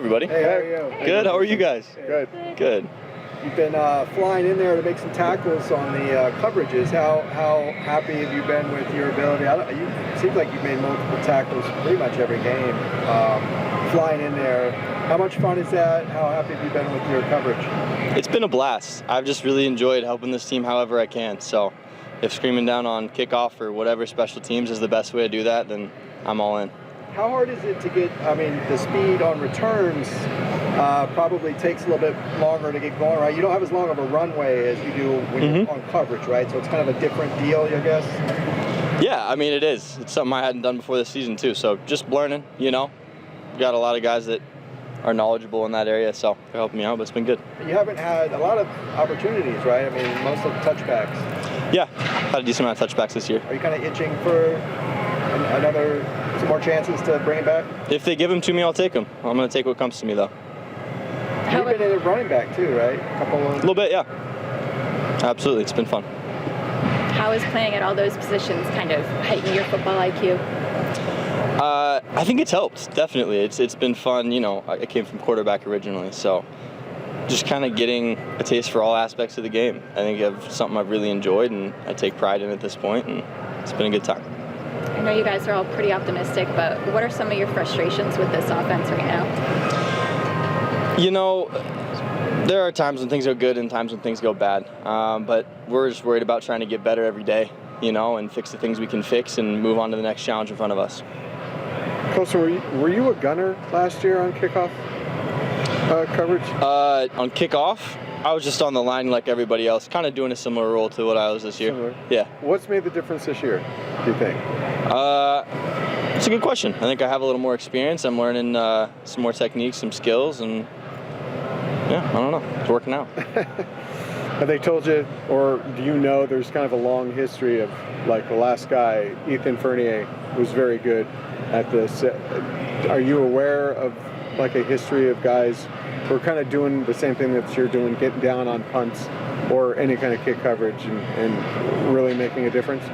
everybody. Hey, how are you? Good. How are you guys? Good. Good. You've been flying in there to make some tackles on the coverages. How happy have you been with your ability? It seems like you've made multiple tackles pretty much every game. Flying in there, how much fun is that? How happy have you been with your coverage? It's been a blast. I've just really enjoyed helping this team however I can. So if screaming down on kickoff or whatever special teams is the best way to do that, then I'm all in. How hard is it to get, the speed on returns probably takes a little bit longer to get going, right? You don't have as long of a runway as you do when you're on coverage, right? So it's kind of a different deal, I guess? Yeah, it is. It's something I hadn't done before this season too. So just learning, Got a lot of guys that are knowledgeable in that area, so they're helping me out, but it's been good. You haven't had a lot of opportunities, right? Most of the touchbacks. Yeah, had a decent amount of touchbacks this year. Are you kind of itching for some more chances to bring it back? If they give them to me, I'll take them. I'm going to take what comes to me, though. You've been in a running back, too, right? A little bit, yeah. Absolutely, it's been fun. How is playing at all those positions kind of heighten your football IQ? I think it's helped, definitely. It's been fun. I came from quarterback originally, so just kind of getting a taste for all aspects of the game. I think it's something I've really enjoyed, and I take pride in at this point, and it's been a good time. I know you guys are all pretty optimistic, but what are some of your frustrations with this offense right now? There are times when things go good and times when things go bad, but we're just worried about trying to get better every day, and fix the things we can fix and move on to the next challenge in front of us. Colson, were you a gunner last year on kickoff coverage? On kickoff, I was just on the line like everybody else, kind of doing a similar role to what I was this year. Similar. Yeah. What's made the difference this year, do you think? It's a good question. I think I have a little more experience. I'm learning some more techniques, some skills, and yeah, I don't know. It's working out. Have they told you, or do you know there's kind of a long history of, like, the last guy, Ethan Fournier, was very good at this. Are you aware of, like, a history of guys who are kind of doing the same thing that you're doing, getting down on punts or any kind of kick coverage and really making a difference?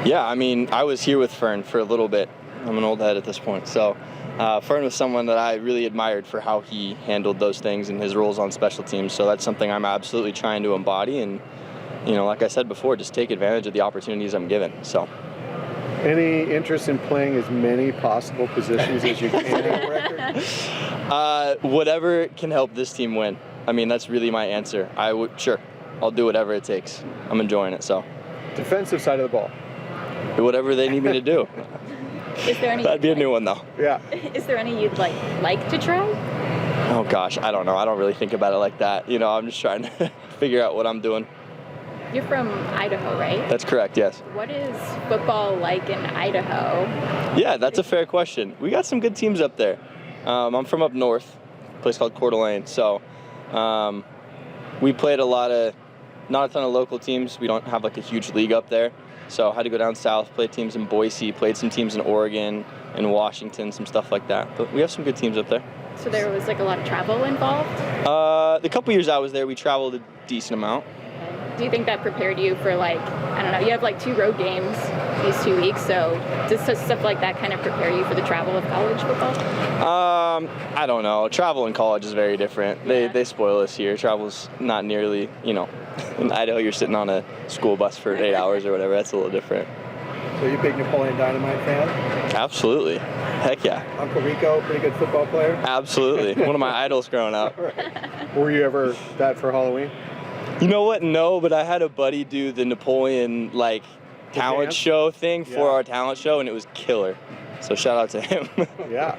Yeah, I was here with Fern for a little bit. I'm an old head at this point, so Fern was someone that I really admired for how he handled those things and his roles on special teams, so that's something I'm absolutely trying to embody and, like I said before, just take advantage of the opportunities I'm given. So. Any interest in playing as many possible positions as you can on the record? Whatever can help this team win. That's really my answer. Sure, I'll do whatever it takes. I'm enjoying it, so. Defensive side of the ball. Whatever they need me to do. Is there any? That'd be a new one, though. Yeah. Is there any you'd like to try? Oh gosh, I don't know. I don't really think about it like that. I'm just trying to figure out what I'm doing. You're from Idaho, right? That's correct, yes. What is football like in Idaho? Yeah, that's a fair question. We got some good teams up there. I'm from up north, a place called Coeur d'Alene. So we played not a ton of local teams. We don't have like a huge league up there. So I had to go down south, play teams in Boise, played some teams in Oregon, in Washington, some stuff like that. But we have some good teams up there. So there was like a lot of travel involved? The couple years I was there, we traveled a decent amount. Do you think that prepared you for, like, I don't know, you have like 2 road games these 2 weeks, so does stuff like that kind of prepare you for the travel of college football? I don't know. Travel in college is very different. Yeah. They spoil us here. Travel's not nearly, in Idaho you're sitting on a school bus for 8 hours or whatever. That's a little different. So you a big Napoleon Dynamite fan? Absolutely. Heck yeah. Uncle Rico, pretty good football player? Absolutely. One of my idols growing up. Right. Were you ever that for Halloween? You know what? No, but I had a buddy do the Napoleon talent show thing for our talent show, and it was killer. So shout out to him. Yeah.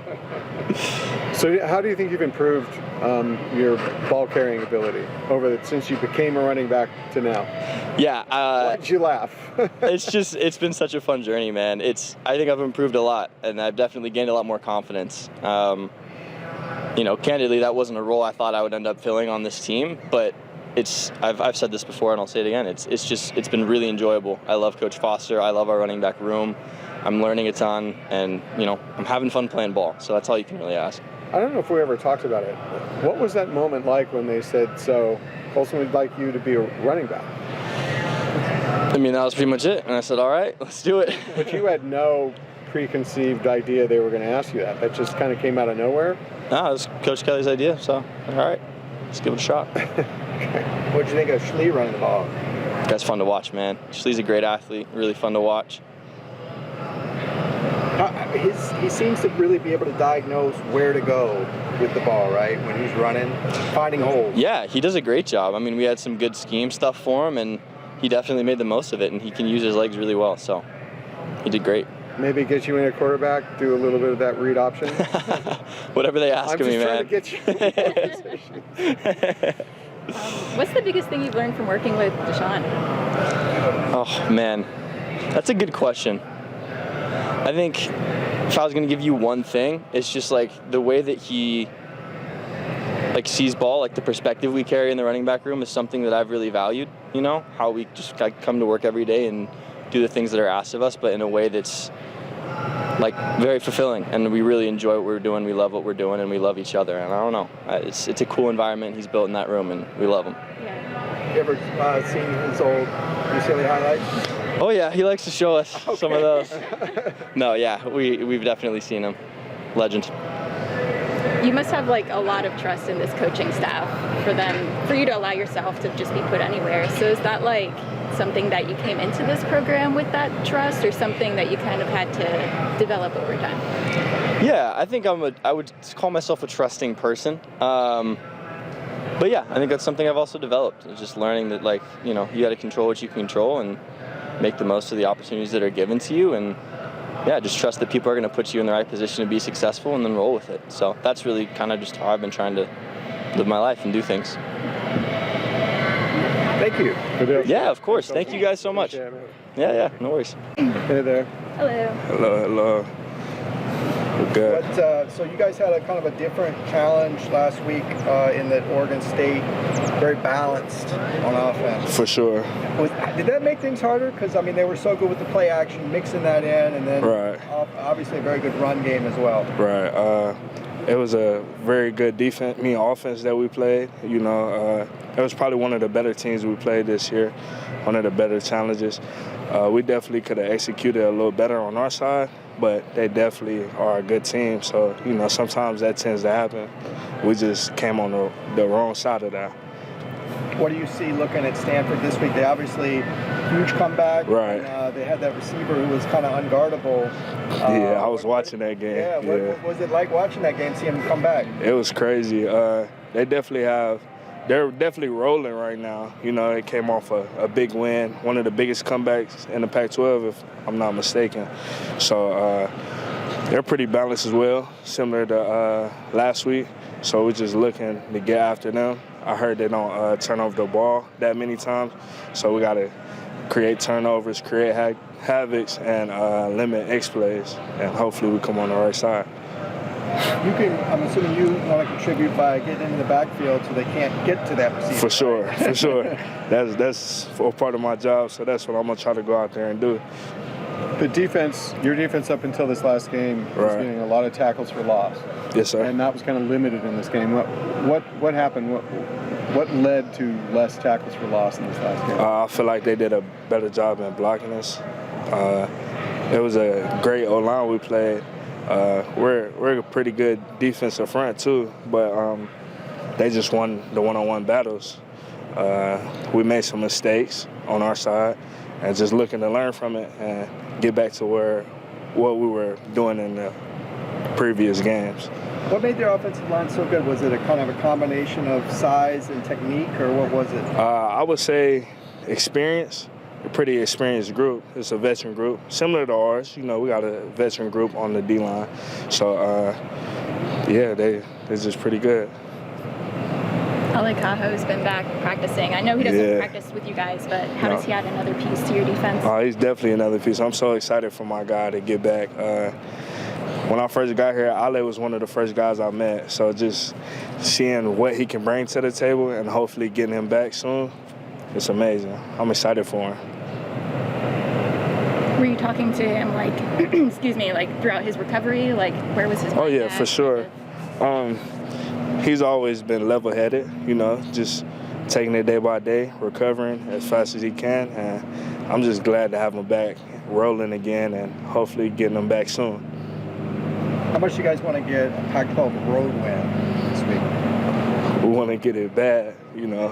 So how do you think you've improved your ball carrying ability since you became a running back to now? Yeah. Why'd you laugh? It's been such a fun journey, man. I think I've improved a lot, and I've definitely gained a lot more confidence. Candidly, that wasn't a role I thought I would end up filling on this team, but I've said this before and I'll say it again. It's been really enjoyable. I love Coach Foster. I love our running back room. I'm learning a ton, and I'm having fun playing ball. So that's all you can really ask. I don't know if we ever talked about it. What was that moment like when they said, "So Colson would like you to be a running back"? That was pretty much it, and I said, "All right, let's do it." But you had no preconceived idea they were going to ask you that? That just kind of came out of nowhere? No, it was Coach Kelly's idea, so all right, let's give it a shot. What did you think of Schlee running the ball? That's fun to watch, man. Schlee's a great athlete, really fun to watch. He seems to really be able to diagnose where to go with the ball, right? When he's running, finding holes. Yeah, he does a great job. I mean, we had some good scheme stuff for him, and he definitely made the most of it, and he can use his legs really well, so he did great. Maybe get you in a quarterback, do a little bit of that read option? Whatever they ask of me, man. I'm just trying to get you in position. What's the biggest thing you've learned from working with Deshaun? Oh, man. That's a good question. I think if I was going to give you one thing, it's just like the way that he sees ball, like the perspective we carry in the running back room is something that I've really valued, you know, how we just come to work every day and do the things that are asked of us, but in a way that's like very fulfilling, and we really enjoy what we're doing, we love what we're doing, and we love each other, and I don't know, it's a cool environment he's built in that room, and we love him. Yeah. You ever seen his old UCLA highlights? Oh yeah, he likes to show us some of those. No, yeah, we've definitely seen him. Legend. You must have like a lot of trust in this coaching staff for you to allow yourself to just be put anywhere. So is that like something that you came into this program with that trust, or something that you kind of had to develop over time? Yeah, I think I would call myself a trusting person. But yeah, I think that's something I've also developed. It's just learning that, like, you know, you got to control what you can control and make the most of the opportunities that are given to you, and yeah, just trust that people are going to put you in the right position to be successful, and then roll with it. So that's really kind of just how I've been trying to live my life and do things. Thank you. Yeah, of course. Thank you guys so much. Yeah, no worries. Hey there. Hello. Hello. We're good. But, so you guys had a kind of a different challenge last week in that Oregon State, very balanced on offense. For sure. Did that make things harder? Because, I mean, they were so good with the play action, mixing that in, and then Right. Obviously a very good run game as well. Right. It was a very good offense that we played. You know, it was probably one of the better teams we played this year, one of the better challenges. We definitely could have executed a little better on our side, but they definitely are a good team. So, you know, sometimes that tends to happen. We just came on the wrong side of that. What do you see looking at Stanford this week? They obviously, huge comeback. Right. And, they had that receiver who was kind of unguardable. Yeah, I was watching that game. Yeah, what was it like watching that game, seeing him come back? It was crazy. They're definitely rolling right now. You know, they came off a big win, one of the biggest comebacks in the Pac-12, if I'm not mistaken. So they're pretty balanced as well, similar to last week. So we're just looking to get after them. I heard they don't turn over the ball that many times, so we got to create turnovers, create havocs, and limit X plays, and hopefully we come on the right side. I'm assuming you want to contribute by getting in the backfield so they can't get to that receiver. For sure. That's a part of my job, so that's what I'm going to try to go out there and do. The defense, your defense up until this last game was getting a lot of tackles for loss. Yes, sir. And that was kind of limited in this game. What happened? What led to less tackles for loss in this last game? I feel like they did a better job in blocking us. It was a great O-line we played. We're a pretty good defensive front too, but they just won the one-on-one battles. We made some mistakes on our side, and just looking to learn from it and get back to what we were doing in the previous games. What made their offensive line so good? Was it a kind of a combination of size and technique, or what was it? I would say experience. A pretty experienced group. It's a veteran group, similar to ours. You know, we got a veteran group on the D-line. So, yeah, they're just pretty good. Alekaho's been back practicing. I know he doesn't practice with you guys, but how does he add another piece to your defense? He's definitely another piece. I'm so excited for my guy to get back. When I first got here, Ale was one of the first guys I met. So just seeing what he can bring to the table and hopefully getting him back soon, it's amazing. I'm excited for him. Were you talking to him, like, excuse me, like throughout his recovery? Like, where was his mind? Oh, yeah, at? for sure. He's always been level-headed, you know, just taking it day by day, recovering as fast as he can. And I'm just glad to have him back rolling again and hopefully getting them back soon. How much do you guys want to get a Pac-12 road win this week? We want to get it bad, you know.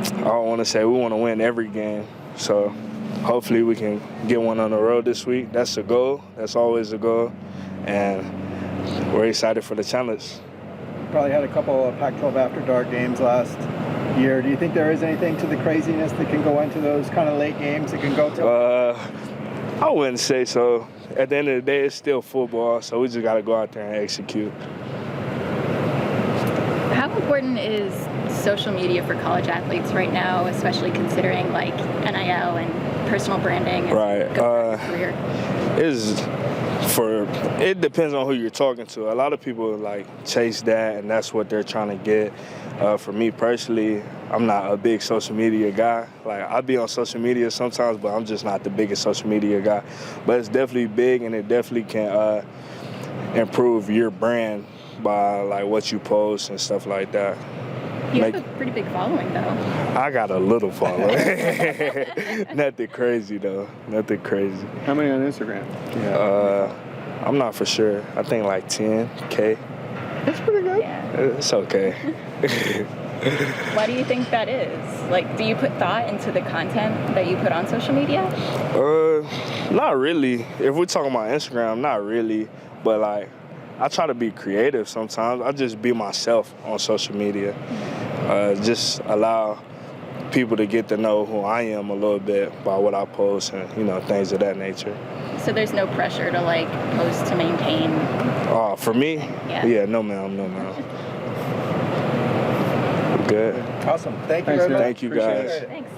I don't want to say we want to win every game, so hopefully we can get one on the road this week. That's the goal. That's always the goal, and we're excited for the challenge. Probably had a couple of Pac-12 After Dark games last year. Do you think there is anything to the craziness that can go into those kind of late games that can go to? I wouldn't say so. At the end of the day, it's still football, so we just got to go out there and execute. How important is social media for college athletes right now, especially considering like NIL and personal branding and Right. career? It depends on who you're talking to. A lot of people like chase that, and that's what they're trying to get. For me personally, I'm not a big social media guy. Like, I be on social media sometimes, but I'm just not the biggest social media guy. But it's definitely big, and it definitely can improve your brand by like what you post and stuff like that. You have a pretty big following, though. I got a little following. Nothing crazy, though. Nothing crazy. How many on Instagram? Yeah. I'm not for sure. I think like 10K. That's pretty good. Yeah. It's okay. Why do you think that is? Like, do you put thought into the content that you put on social media? Not really. If we're talking about Instagram, not really. But like, I try to be creative sometimes. I just be myself on social media. Just allow people to get to know who I am a little bit by what I post and, you know, things of that nature. So there's no pressure to like post to maintain? For me? Yeah. No ma'am. Good. Awesome. Thank you Thanks, very much. Thank you, Appreciate guys. it. Thanks.